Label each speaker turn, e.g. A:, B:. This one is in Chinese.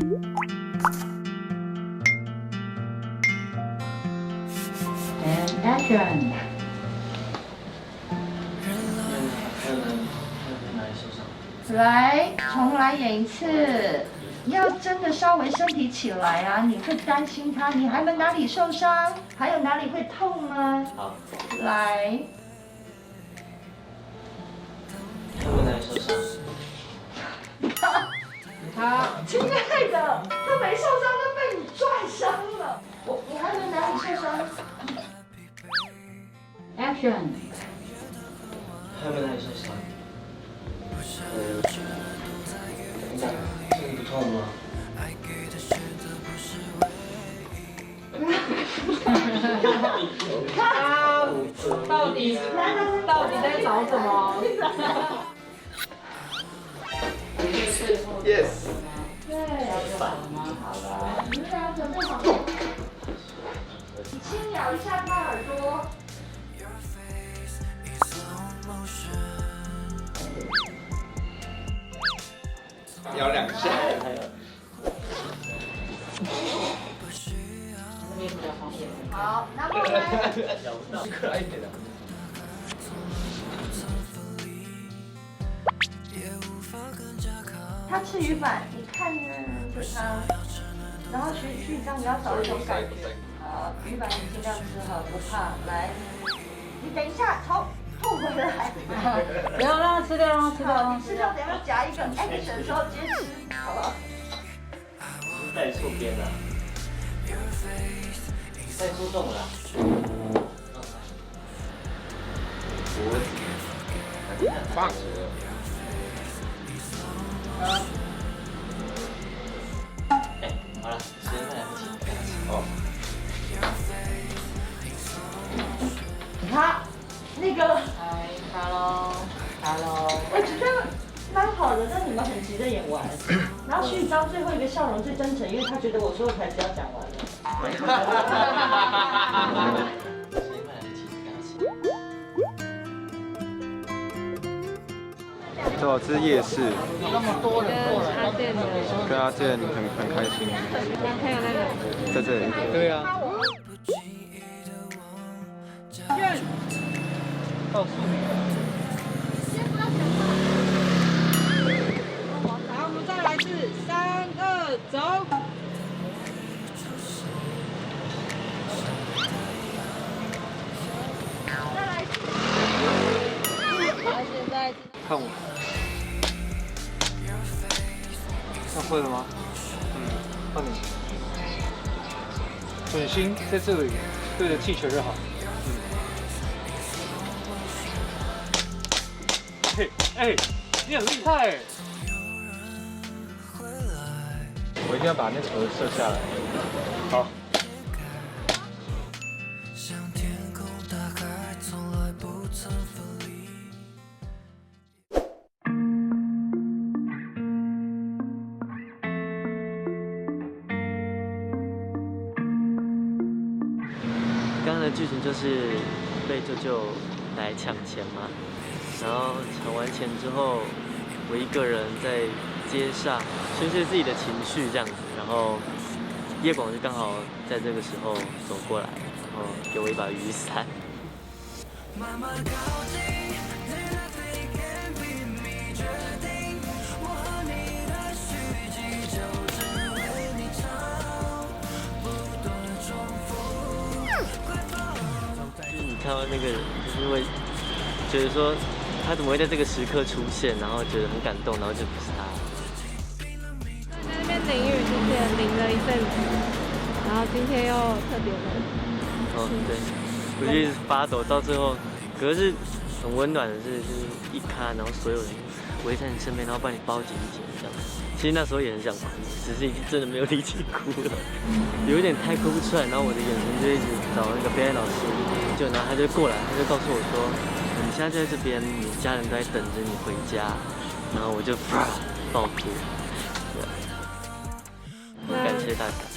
A: And action。来，重来演一次。要真的稍微身体起来啊！你会担心他，你还有哪里受伤？还有哪里会痛吗？
B: 好，
A: 来。
B: 他们哪里受伤？
A: 好，亲爱的，他没受伤，都被你撞伤了。你还有哪里受伤 ？Action。
B: 他们哪里受伤？这里不痛吗？
C: 他到底在找什么
D: ？Yes。
A: 对，好了，你们俩准备好。你轻咬一下他耳朵。
D: 咬2下。
A: 好，然后呢？
D: 可爱一点的。
A: 他吃鱼板，你看着他，然后去这样，你要找一种感觉。好，鱼板你尽量吃好，不怕。来，你等一下，吐回来。
C: 不要让他吃掉，让他吃掉。
A: 你吃掉，等下夹一个 action 的时候直接吃，好不好？
B: 带错边了，带错洞了。
D: 棒！
B: 好了，时间快来不及。
D: 哦。
A: 他那个，
C: 卡喽，
A: 我觉得蛮好的，但你们很急着演完，然后徐宇章最后一个笑容最真诚，因为他觉得我所有台词要讲完了。
B: 时间快来不及，
D: 走，这是夜市，
C: 那么多人过来，他店的，
D: 对啊，这里很开心。
C: 还有那个，
D: 在这里。对啊。
C: 告诉你。好，我们再来一次，3、2，走。再来一次。好，现在。
D: 看我。那会了吗？换你。准心在这里，对着气球就好。哎，你很厉害哎！我一定要把那球射下来。好。
B: 刚刚的剧情就是被舅舅来抢钱嘛。然后抢完钱之后，我一个人在街上宣泄自己的情绪这样子，然后叶广就刚好在这个时候走过来，然后给我一把雨伞。就是你看到那个人，就是会觉得说他怎么会在这个时刻出现，然后觉得很感动，然后就不是他。
E: 在那边淋雨之前淋了一阵子，然后今天又特别冷。
B: 哦，对，我就一直发抖，到最后，可是很温暖的是，就是一咖，然后所有人围在你身边，然后把你包紧紧这样。其实那时候也很想哭，只是真的没有力气哭了，有一点太哭不出来，然后我的眼神就一直找那个表演老师，然后他就过来，他就告诉我说，你现在就在这边，你家人都在等着你回家，然后我就爆哭，对，感谢大家。